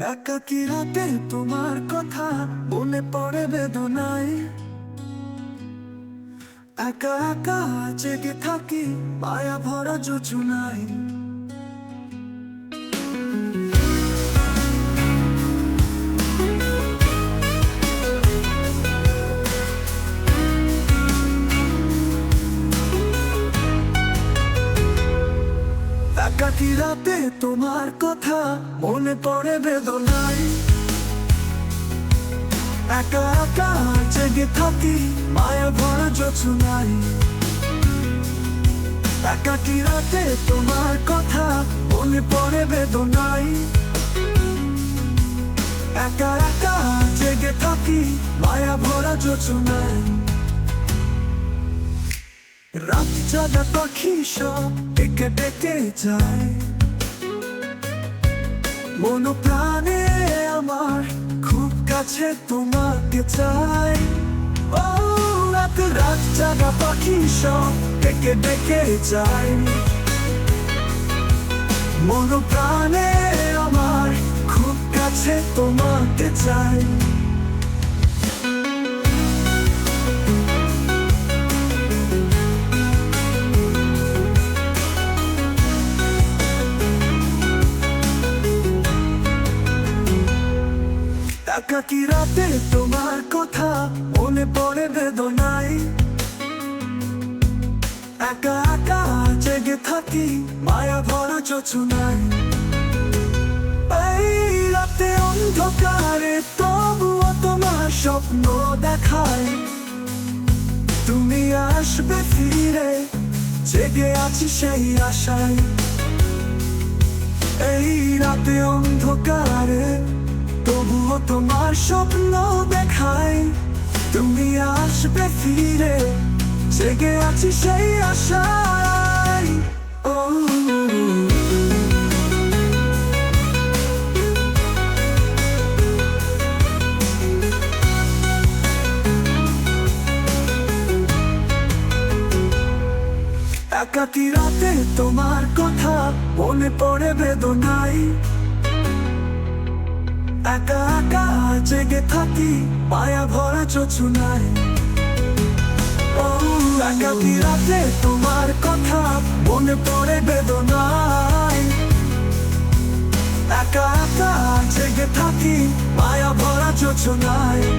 একাকী রাতে তোমার কথা মনে পড়ে বেদনায়। একা একা জেগে থাকি মায়া ভরা যোচনায়। একাকী রাতে তোমার কথা মনে পড়ে বেদনায়। একা একা জেগে থাকি মায়া ভরা যোচনায়। একাকী রাতে তোমার কথা মনে পড়ে বেদনায়। একা একা জেগে থাকি মায়া ভরা যোচনায়। রাত জাগা পাখি সব ডেকে ডেকে যায়। মন প্রাণে আমার খুব কাছে তোমাকে চাই। ও রাত জাগা পাখি সব ডেকে ডেকে যায়। মন প্রাণে আমার খুব কাছে তোমাকে চাই। একাকী রাতে তোমার কথা মনে পড়ে বেদনায়। একা একা জেগে থাকি মায়া ভরা যোচনায়। এই রাতে অন্ধকারে তবুও তোমার স্বপ্ন দেখায়। তুমি আসবে ফিরে, জেগে আছি সেই আশায়। এই রাতে অন্ধকারে তবুও তোমার স্বপ্ন দেখায়। তুমি আসবে ফিরে, জেগে আছি সেই আশায়। ও একাকী রাতে তোমার কথা মনে পড়ে বেদনায়। একা একা জেগে থাকি মায়া ভরা যোচনায়। ও একাকী রাতে তোমার কথা মনে পড়ে বেদনায়। একা একা জেগে থাকি মায়া ভরা যোচনায়।